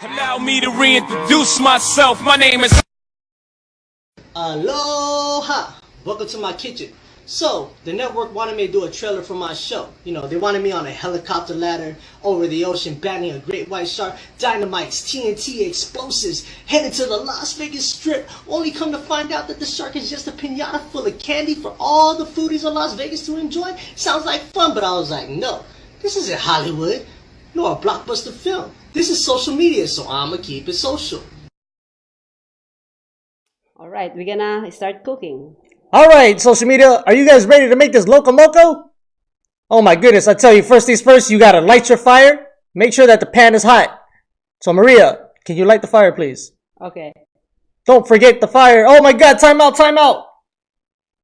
Allow me to reintroduce myself. My name is... Aloha! Welcome to my kitchen. So, the network wanted me to do a trailer for my show. You know, they wanted me on a helicopter ladder, over the ocean, batting a great white shark, dynamites, TNT, explosives, headed to the Las Vegas Strip, only come to find out that the shark is just a piñata full of candy for all the foodies of Las Vegas to enjoy. Sounds like fun, but I was like, no, this isn't Hollywood, nor a blockbuster film. This is social media, so I'ma keep it social. All right, we're gonna start cooking. All right, social media, are you guys ready to make this Loco Moco? Oh my goodness, I tell you, first things first, you gotta light your fire. Make sure that the pan is hot. So Maria, can you light the fire, please? Okay. Don't forget the fire. Oh my God, time out, time out.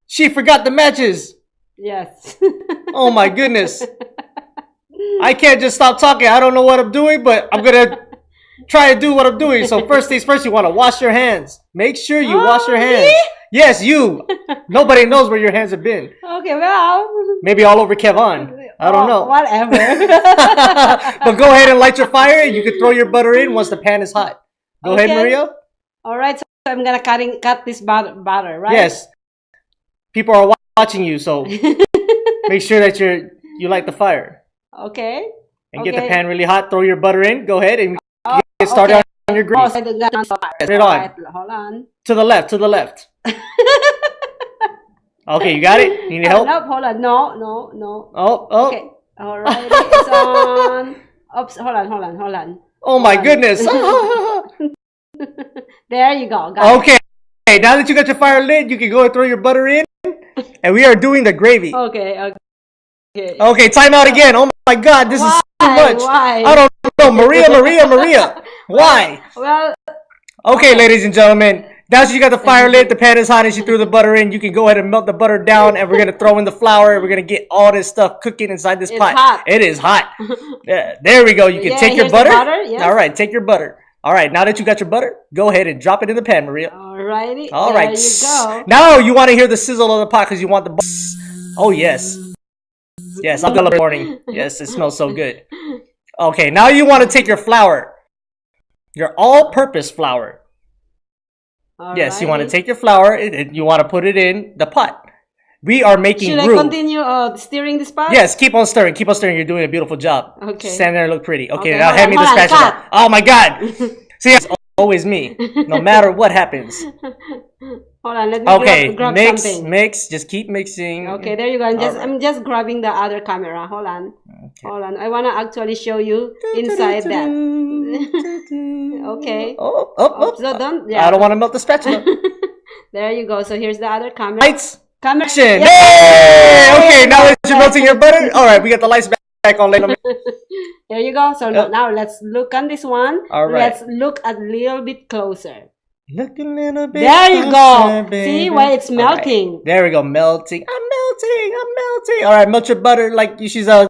She forgot the matches. Yes. Oh my goodness. I can't just stop talking. I don't know what I'm doing, but I'm gonna try to do what I'm doing. So first things first, you want to wash your hands. Make sure you wash your hands. Me? Yes, you. Nobody knows where your hands have been. Okay, well. Maybe all over Kevon. I don't know. Whatever. But go ahead and light your fire. You can throw your butter in once the pan is hot. Go ahead, Maria. All right, so I'm gonna cut this butter, right? Yes. People are watching you, so make sure that you light the fire. Okay. And get the pan really hot. Throw your butter in. Go ahead and get started on your grease. So Put on. it on. Hold on. To the left. To the left. Okay, you got it? You need help? Nope, hold on. No. Oh. Okay. All right. It's on. Oops. Hold on. Oh my goodness. There you go. Got Okay. Now that you got your fire lit, you can go and throw your butter in. And we are doing the gravy. Okay. Okay, time out again. Oh my God, this is too much. Why? I don't know. Maria. Why? Well. Okay, ladies and gentlemen. Now that you got the fire lit, the pan is hot, and she threw the butter in, you can go ahead and melt the butter down, and we're going to throw in the flour, and we're going to get all this stuff cooking inside this pot. Hot. It is hot. Yeah, there we go. You can take your butter. Yes. All right, take your butter. All right, now that you got your butter, go ahead and drop it in the pan, Maria. Alrighty. All right. There you go. Now you want to hear the sizzle of the pot because you want the... Oh, yes. Yes, I'm the morning. Yes, it smells so good. Okay, now you want to take your flour. Your all-purpose flour. Yes, you want to take your flour and you want to put it in the pot. We are making roux. Should I continue stirring this pot? Yes, keep on stirring. Keep on stirring. You're doing a beautiful job. Okay. Stand there and look pretty. Okay, now hand me the spatula. Oh my God. See, it's always me. No matter what happens. Hold on, let me grab mix, something. Mix. Just keep mixing. Okay, there you go. I'm just grabbing the other camera. Hold on. Okay. Hold on. I want to actually show you inside that. Okay. Oh. So don't. Yeah. I don't want to melt the spatula. There you go. So here's the other camera. Lights. Camera. Hey! Okay, now that you're melting your butter. All right, we got the lights back on later. There you go. So now let's look on this one. All right. Let's look a little bit closer. Look a little bit. There you closer, go. baby. See why it's melting. Right. There we go. Melting. I'm melting. All right, melt your butter like she's the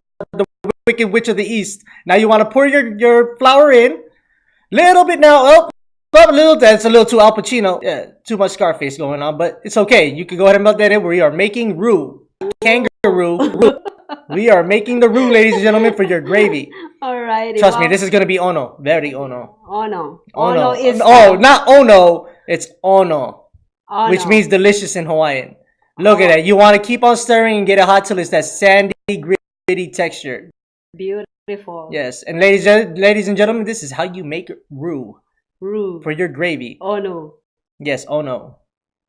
Wicked Witch of the East. Now you want to pour your flour in. Little bit now. That's a little too Al Pacino. Yeah, too much Scarface going on, but it's okay. You can go ahead and melt that in. We are making roux. Kangaroo. We are making the roux, ladies and gentlemen, for your gravy. Alrighty. Trust me, this is going to be ono. Very ono. Ono. Ono is... Oh, not ono. It's ono. Which means delicious in Hawaiian. Look at that. You want to keep on stirring and get it hot till it's that sandy, gritty texture. Beautiful. Yes. And ladies and gentlemen, this is how you make roux. Roux. For your gravy. Ono. Yes, ono.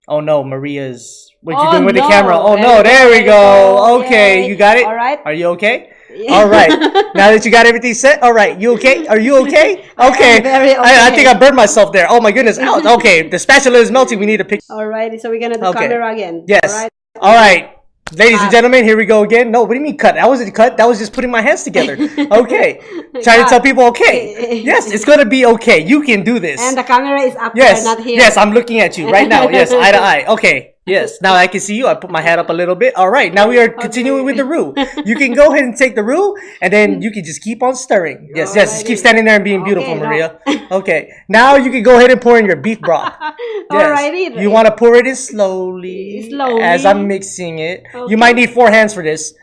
Oh no, Maria's... What you doing with the camera? Oh no, there we go. Okay, Yay. you got it? All right. Are you okay? All right. Now that you got everything set, all right. You okay? Are you okay? Okay. Very okay. I think I burned myself there. Oh my goodness. Ouch. Okay, the spatula is melting. We need a picture. Alrighty, so we're gonna do camera again. Yes. All right. Ladies and gentlemen, here we go again. No, what do you mean cut? That wasn't cut. That was just putting my hands together. Okay. Trying to tell people, okay. Yes, it's going to be okay. You can do this. And the camera is up there, not here. Yes, I'm looking at you right now. Yes, eye to eye. Okay. Yes, now I can see you. I put my hat up a little bit. All right, now we are continuing with the roux. You can go ahead and take the roux, and then you can just keep on stirring. Yes, just keep standing there and being beautiful, Maria. Okay, now you can go ahead and pour in your beef broth. Yes. Alrighty. You want to pour it in slowly. As I'm mixing it. Okay. You might need 4 hands for this.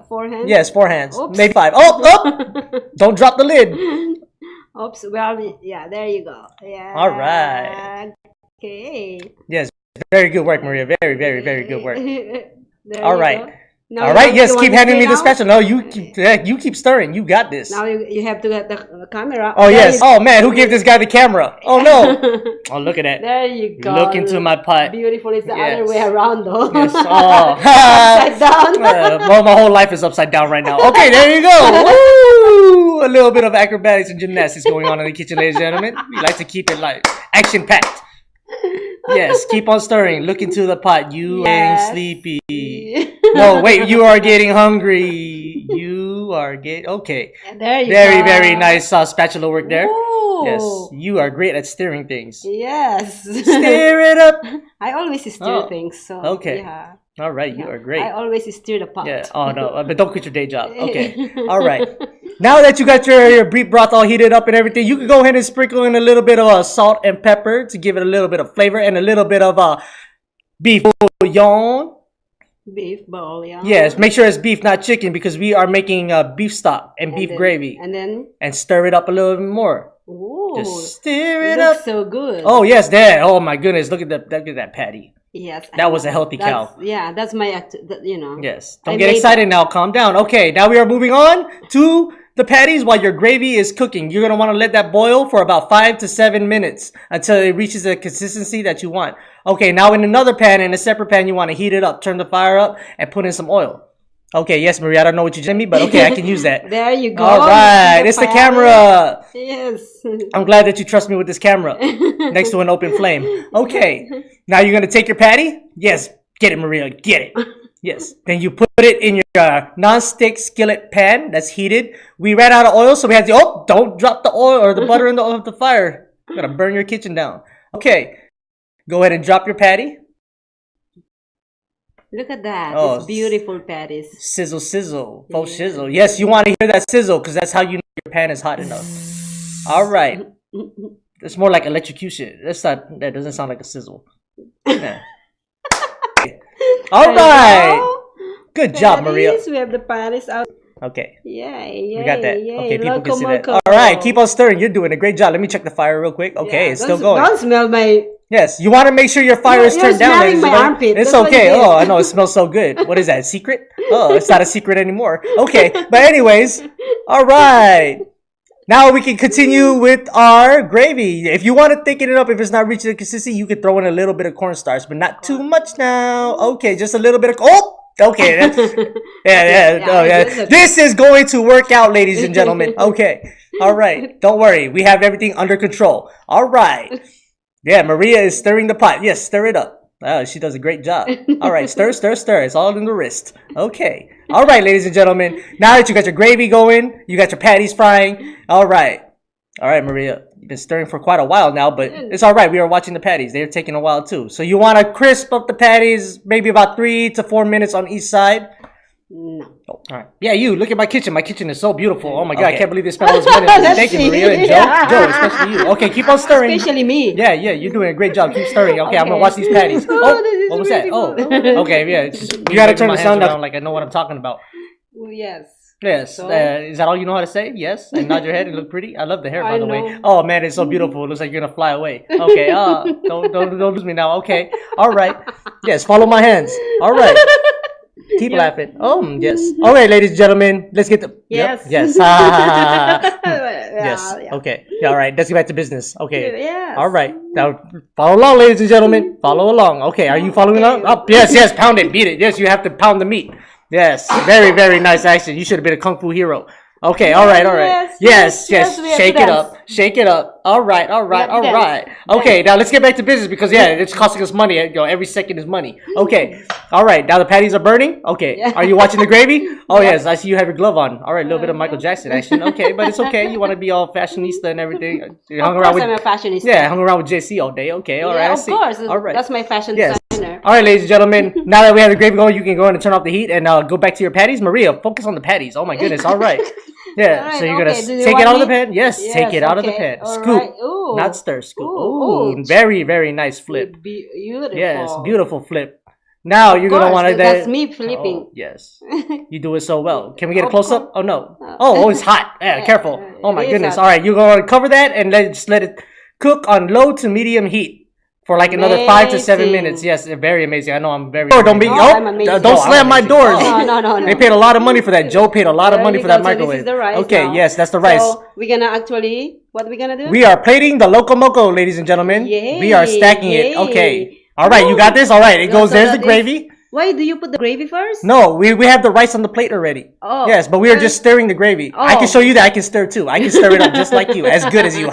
4 hands? Yes, 4 hands. Oops. Maybe 5. Oh! Don't drop the lid. Oops. Well, yeah. There you go. Yeah. All right. Okay. Yes, very good work, Maria. Very, very, very good work. There All you right. go. Now All right, yes, you keep want to handing me stir the now? spatula. No, you keep stirring. You got this. Now you have to get the camera. Oh, There yes. you Oh, man, who gave this guy the camera? Oh, no. Oh, look at that. There you go. Look into my pot. Beautiful. It's the Yes. other way around, though. Yes. Oh. Upside down. Well, my whole life is upside down right now. Okay, there you go. Woo! A little bit of acrobatics and gymnastics going on in the kitchen, ladies and gentlemen. We like to keep it like action-packed. Yes, keep on stirring. Look into the pot. You ain't sleepy. No, wait, you are getting hungry. You are getting... Okay. There you Very, go. very nice spatula work there. Ooh. Yes, you are great at stirring things. Yes. Stir it up. I always stir things. So, Okay. yeah. All right, you are great. I always stir the pot. Yeah. Oh, no. But don't quit your day job. Okay. All right. Now that you got your beef broth all heated up and everything, you can go ahead and sprinkle in a little bit of salt and pepper to give it a little bit of flavor and a little bit of beef bouillon. Beef bouillon. Yes, make sure it's beef, not chicken, because we are making beef stock and beef gravy. And then? And stir it up a little bit more. Ooh. Just stir it looks up. so good. Oh, yes, there. Oh, my goodness. Look at that patty. Yes. That was a healthy cow. Yeah, that's my, you know. Yes. Don't get excited now. Calm down. Okay, now we are moving on to the patties while your gravy is cooking. You're going to want to let that boil for about 5 to 7 minutes until it reaches the consistency that you want. Okay, now in another pan, in a separate pan, you want to heat it up. Turn the fire up and put in some oil. Okay, yes, Maria, I don't know what you did me, but okay, I can use that. There you go. All right, it's the camera. Yes. I'm glad that you trust me with this camera next to an open flame. Okay, now you're going to take your patty. Yes, get it, Maria, get it. Yes, then you put it in your non-stick skillet pan that's heated. We ran out of oil, so we had to, oh, don't drop the oil or the butter in the fire. You're going to burn your kitchen down. Okay, go ahead and drop your patty. Look at that. Oh, it's beautiful patties. Sizzle, sizzle. Faux sizzle. Yes, you want to hear that sizzle because that's how you know your pan is hot enough. All right. It's more like electrocution. That doesn't sound like a sizzle. Yeah. All right. Good job, Maria. We have the patties out. Okay. Yay, We got that. yay. Okay, people Loco can see that. Moco. All right, keep on stirring. You're doing a great job. Let me check the fire real quick. Okay, Yeah, it's still don't- going. Don't smell my... Yes, you want to make sure your fire is You're turned down. smelling ladies my and gentlemen. armpit. It's That's what okay. it is. Oh, I know. It smells so good. What is that? Secret? Oh, it's not a secret anymore. Okay, but anyways, all right. Now we can continue with our gravy. If you want to thicken it up, if it's not reaching the consistency, you can throw in a little bit of cornstarch, but not too much now. Okay, just a little bit of... Oh! Okay, that's, yeah. This is going to work out, ladies and gentlemen. Okay, all right. Don't worry. We have everything under control. All right. Yeah, Maria is stirring the pot. Yes, stir it up. Oh, she does a great job. All right, stir, stir, stir. It's all in the wrist. Okay. All right, ladies and gentlemen. Now that you got your gravy going, you got your patties frying. All right. All right, Maria. You've been stirring for quite a while now, but it's all right. We are watching the patties. They're taking a while too. So you want to crisp up the patties, maybe about 3 to 4 minutes on each side. No. Oh, all right. Yeah, you look at my kitchen. My kitchen is so beautiful. Oh my God, Okay. I can't believe they spent all this money. on this. Thank you, Maria and Joe. Yeah. Joe, especially you. Okay, keep on stirring. Especially me. Yeah, you're doing a great job. Keep stirring. Okay, I'm gonna Okay. watch these patties. Oh, Oh, this is what was that? beautiful. Oh, okay, yeah. You gotta turn the sound up. like I know what I'm talking about. Oh, yes. Yes. So? Is that all you know how to say? Yes. And nod your head and look pretty. I love the hair, by I the way. know. Oh man, it's so beautiful. It looks like you're gonna fly away. Okay. Don't lose me now. Okay. All right. Yes. Follow my hands. All right. Keep laughing. Oh yes. All right, ladies and gentlemen. Let's get the. Yes. Yep. Yes. Yes. Yeah. Okay. Yeah, all right. Let's get back to business. Okay. Yes. All right. Now follow along, ladies and gentlemen. Follow along. Okay. Are you following along? Oh, yes. Pound it. Beat it. Yes, you have to pound the meat. Yes. Very, very nice action. You should have been a kung fu hero. Okay. All right. Yes. we have to Shake it dance. up. Shake it up. All right. have to dance. Okay. Now let's get back to business because it's costing us money. Every second is money. Okay. All right. Now the patties are burning. Okay. Yeah. Are you watching the gravy? Oh yes. I see you have your glove on. All right. A little bit of Michael Jackson action. Okay, but it's okay. You want to be all fashionista and everything. You hung Of around course, with I'm a fashionista. yeah, hung around with JC all day. Okay. All right. Yeah, I of see. course. All right. That's my fashion Yes. designer. All right, ladies and gentlemen. Now that we have the gravy going, you can go ahead and turn off the heat and go back to your patties. Maria, focus on the patties. Oh my goodness. All right. Yeah. All right, So you're gonna okay. Do you take it want out of the me? pan. Yes. Yes, Take it out of the okay. pan. All Scoop. right. Ooh. Not stir. Scoop. Ooh. Ooh. Very, very nice flip. Beautiful. Yes. Beautiful flip. Now you're gonna want to. That's me flipping. Oh, yes, you do it so well. Can we get a close up? Oh no! Oh, it's hot. Yeah, careful. Oh my goodness! All right, you're gonna cover that and just let it cook on low to medium heat for like another 5 to 7 minutes. Yes, very amazing. I know I'm very. Don't be. Don't slam my doors. No. They paid a lot of money for that. Joe paid a lot of money for that microwave. This is the rice okay, now. yes, that's the rice. So we're gonna actually. What are we gonna do? We are plating the Loco Moco, ladies and gentlemen. Yay, we are stacking it. Okay. All right, you got this. All right, it goes. So There's the gravy. Why do you put the gravy first? No, we have the rice on the plate already. Oh. Yes, but we are just stirring the gravy. I can show you that I can stir too. I can stir it up just like you, as good as you.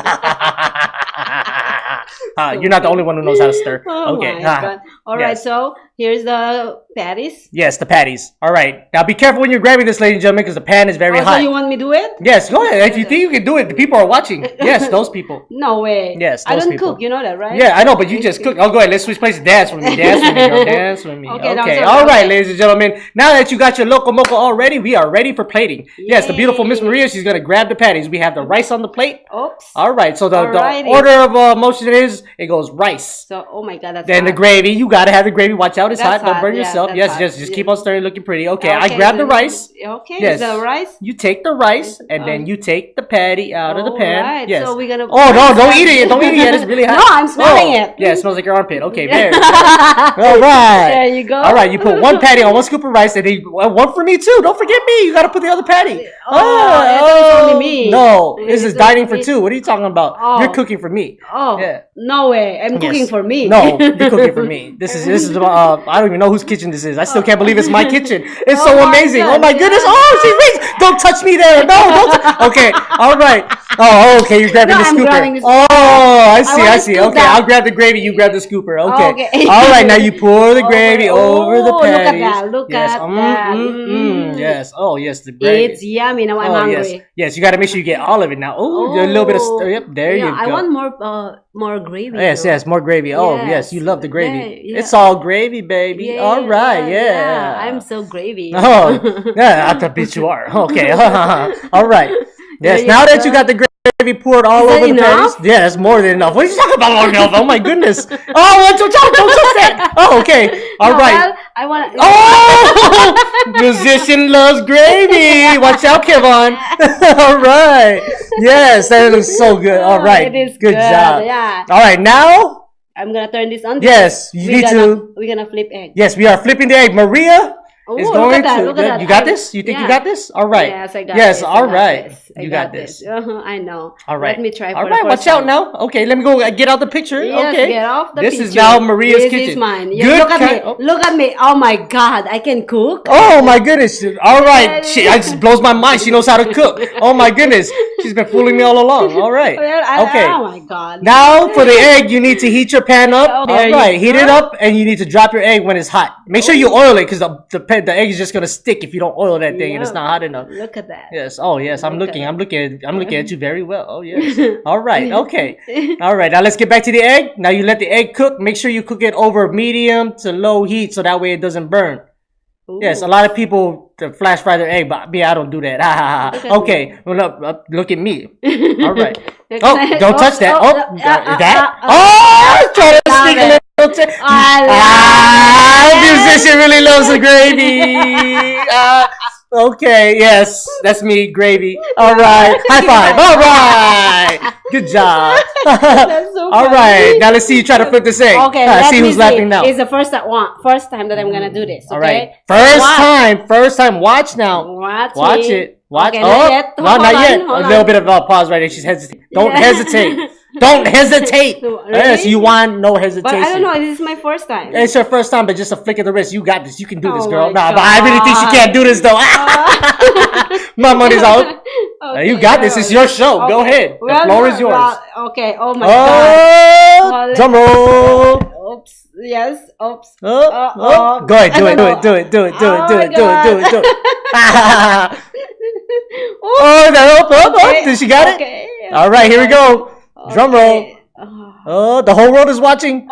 You're not the only one who knows how to stir. Oh okay. My God. All right, so here's the patties. Yes, the patties. All right. Now be careful when you're grabbing this, ladies and gentlemen, because the pan is very hot. So you want me to do it? Yes, go ahead. If you think you can do it, the people are watching. Yes, those people. No way. Yes, those I don't people. cook, you know that, right? Yeah, I know, but you just cook. Oh, go ahead. Let's switch places. Dance with me. Dance with me, girl. Dance with me. Okay. All right, ladies and gentlemen. Now that you got your Loco Moco all ready, we are ready for plating. Yay. Yes, the beautiful Miss Maria, she's going to grab the patties. We have the rice on the plate. Oops. All right. So the order of motion is, it goes rice. So, oh my God, that's Then hot. the gravy. You got to have the gravy. Watch out. It's That's hot. Don't burn yourself. Yes, just keep on stirring, looking pretty. Okay, I grabbed the rice. Okay, yes. The rice. You take the rice and then you take the patty out of the pan. Right. Yes. So we're gonna. Oh no! Don't eat it! Don't eat it yet! It's really hot. No, I'm smelling it. Yeah, it smells like your armpit. Okay, there. All right. There you go. All right, you put one patty on one scoop of rice, and then one for me too. Don't forget me. You got to put the other patty. It's only me. No, this is dining for two. What are you talking about? You're cooking for me. Oh, yeah. No way! I'm cooking for me. No, you're cooking for me. This is I don't even know whose kitchen this is. I still can't believe it's my kitchen. It's so amazing. Oh my goodness. Oh, she reached. Don't touch me there. No, don't. Okay. All right. Oh, okay. You're grabbing the scooper. Oh, I see. Okay. I'll grab the gravy. You grab the scooper. Okay. All right. Now you pour the gravy over the patties. Look at that. Yes. Oh, yes. The gravy. It's yummy. Now I'm hungry. Yes. You got to make sure you get all of it now. Oh, a little bit of. Yep. There you go. I want more gravy. Yes. More gravy. Oh, yes. You love the gravy. It's all gravy, baby. All right. Yeah. I'm so gravy. Oh, yeah. I bet you are. Okay. All right. Yes. Now that you got the gravy poured all over the patties. Yeah, that's more than enough. What are you talking about more than enough? Oh my goodness. Oh, don't touch that. Oh, okay. All right. Well, I want. Oh, musician loves gravy. Watch out, Kevon. All right. Yes, that looks so good. All right. It is good job. Yeah. All right. Now. I'm gonna turn this on. Yes, you need to. We're gonna flip egg. Yes, we are flipping the egg. Maria is going to. Look at that. You got this? You think you got this? All right. Yes, I got this. Yes, all right. You got this. I know. All right. Let me try. All right. Watch out now. Okay, let me go get out the picture. Yes, okay. Get off the This picture. is now Maria's kitchen. This is mine. Good. Look at me. Look at me. Oh my God, I can cook. Oh my goodness. All right. It just blows my mind. She knows how to cook. Oh my goodness. She's been fooling me all along. All right. Okay. Oh my God. Now for the egg, you need to heat your pan up. All right. Heat it up, and you need to drop your egg when it's hot. Make sure you oil it, because the egg is just gonna stick if you don't oil that thing and it's not hot enough. Look at that. Yes. Oh yes. I'm looking at you very well. Oh yes. All right. Okay. All right. Now let's get back to the egg. Now you let the egg cook. Make sure you cook it over medium to low heat so that way it doesn't burn. Ooh. Yes, a lot of people flash fry their egg, but me, I don't do that. Okay, well, look at me. All right. Oh, don't touch that. Oh, that. Oh, try to sneak a little. Musician really loves the gravy. Okay, yes, that's me, gravy. All right, high five. All right, good job. So all right, now let's see you try to flip this egg. Okay, let's see who's laughing now. It's the first time that I'm gonna do this. Okay? All right, first time. Watch now. Watch it. Watch. Okay, not yet. A little bit of a pause right there. She's hesitating. Don't hesitate. Don't hesitate. Really? Yes, you want no hesitation. But I don't know. This is my first time. It's your first time, but just a flick of the wrist. You got this. You can do this, girl. Nah, but I really think she can't do this though. My money's out. Okay, you got this. It's your show. Okay. Go ahead. The floor is yours. Okay. Oh my God. Drum roll. Oops. Yes. Oops. Go ahead. Do it. Oh, did she got it? All right. Here we go. Drum roll. Oh, the whole world is watching.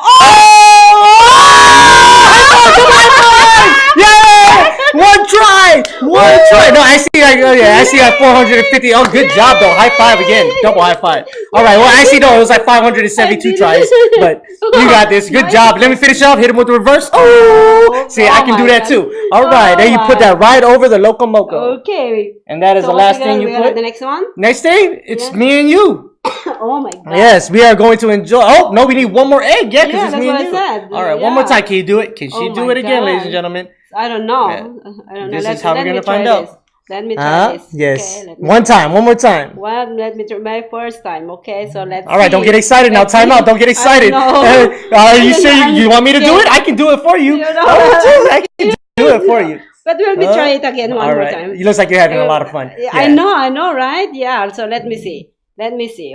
Yeah! One try. No, I see how right, oh yeah, I see at 450. Oh, good job though. High five again. Double high five. All right, well, actually, no, it was like 572 tries, but you got this. Good job. Let me finish off. Hit him with the reverse. Oh, see, I can do that too. All right, then you put that right over the Loco Moco. Okay. And that is the last thing you put. The next one? Next thing, it's me and you. Oh my God. Yes, we are going to enjoy. Oh, no, we need one more egg. Yeah, because Yeah, it's that's me and what you. I said. All right, Yeah. one more time. Can you do it? Can she Oh do my it again, God. ladies and gentlemen? I don't know. Yeah. I don't know. This is how we're going to find out. Let me try this. Yes. Okay, one more time. Well, let me try my first time. Okay, so let's All right, don't get excited now. Time out. Don't get excited. Are you sure you want me to do it? I can do it for you. I can do it for you. But we'll be try it again one more time. You look like you're having a lot of fun. Yeah. I know, right? Yeah. So let me see.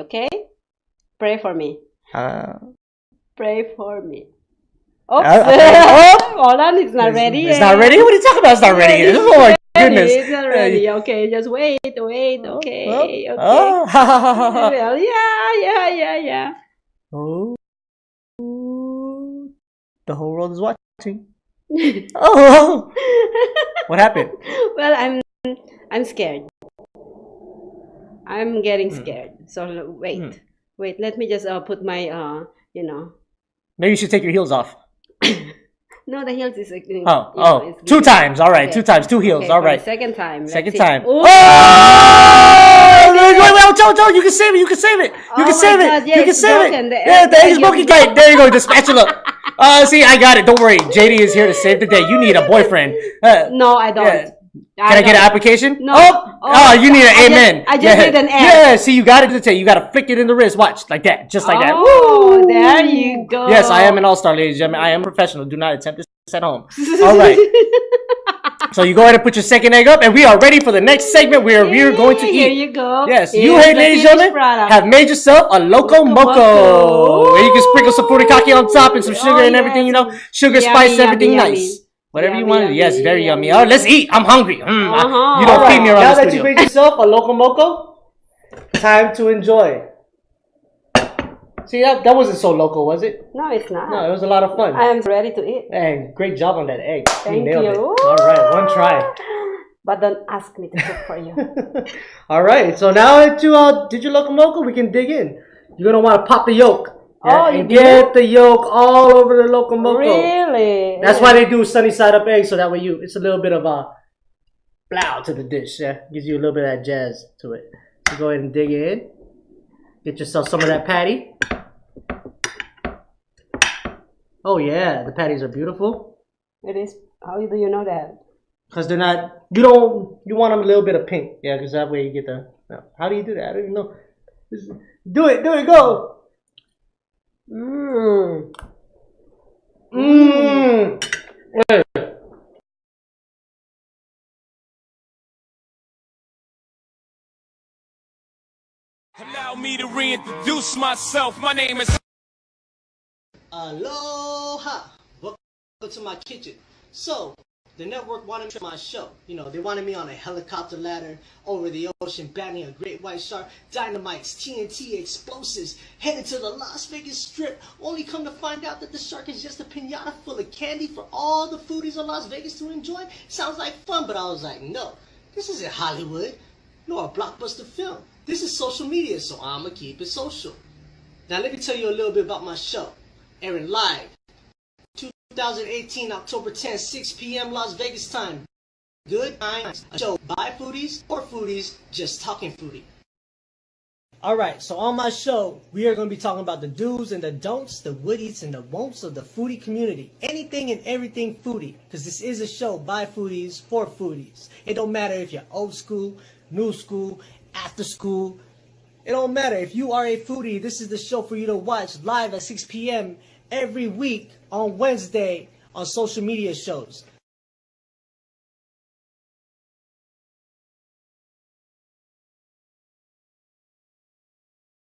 Okay. Pray for me. Pray for me. Oops. Hold on, it's not ready. It's not ready? What are you talking about? It's not ready. Oh my goodness. It's not ready. Okay, just wait. Okay. Oh. Well, yeah. Oh. The whole world is watching. Oh. What happened? Well, I'm scared. I'm getting scared. So wait. Let me just put my Maybe you should take your heels off. No, the heels is two times. All right, okay. 2 times, 2 heels. Okay, all right. Second time. Second time. Oh! Wait, you can save it. You can save it. You can save it. Yeah, you can save broken. it. Yeah, the egg's broken. There you go. The spatula. See, I got it. Don't worry. JD is here to save the day. You need a boyfriend. No, I don't. Yeah. Can I get an application? No. Oh, you need an amen. I just need an egg. Yeah, see, you got it. You got to flick it in the wrist. Watch, like that. Just like that. Oh, there you go. Yes, I am an all-star, ladies and gentlemen. I am professional. Do not attempt this at home. All right. So you go ahead and put your second egg up, and we are ready for the next segment where we are going to eat. Here you go. Yes, you, hey, ladies and gentlemen, have made yourself a Loco Moco. And you can sprinkle some furikake on top and some sugar and everything, sugar, spice, everything nice. Whatever you want to do. Yes, very yummy. All right, let's eat. I'm hungry. You don't feed me around the studio. Now that you made yourself a Loco Moco, time to enjoy. See, that wasn't so local, was it? No, it's not. No, it was a lot of fun. I am ready to eat. And great job on that egg. Thank you. Nailed you. It. All right, one try. But don't ask me to cook for you. All right, so now into did you Loco Moco? We can dig in. You're gonna want to pop the yolk. Yeah, and get the yolk all over the Loco Moco. Really? That's why they do sunny side up eggs, so that way it's a little bit of a blow to the dish. Yeah, gives you a little bit of that jazz to it. So go ahead and dig in. Get yourself some of that patty. Oh yeah, the patties are beautiful. It is. How do you know that? Because they're not. You want them a little bit of pink. Yeah, because that way you get the. No. How do you do that? I don't even know. Do it, go. Mmm. Allow me to reintroduce myself. My name is. Aloha! Welcome to my kitchen. So, the network wanted me on my show. They wanted me on a helicopter ladder over the ocean, banning a great white shark, dynamites, TNT, explosives, headed to the Las Vegas Strip, only come to find out that the shark is just a piñata full of candy for all the foodies of Las Vegas to enjoy. Sounds like fun, but I was like, no, this isn't Hollywood, nor a blockbuster film. This is social media, so I'ma keep it social. Now let me tell you a little bit about my show. Airing live 2018 October 10th, 6 p.m. Las Vegas time. Good times. A show by foodies for foodies, just talking foodie. Alright, so on my show, we are going to be talking about the do's and the don'ts, the woodies and the won'ts of the foodie community. Anything and everything foodie, because this is a show by foodies for foodies. It don't matter if you're old school, new school, after school. It don't matter. If you are a foodie, this is the show for you to watch live at 6 p.m. every week on Wednesday on social media shows.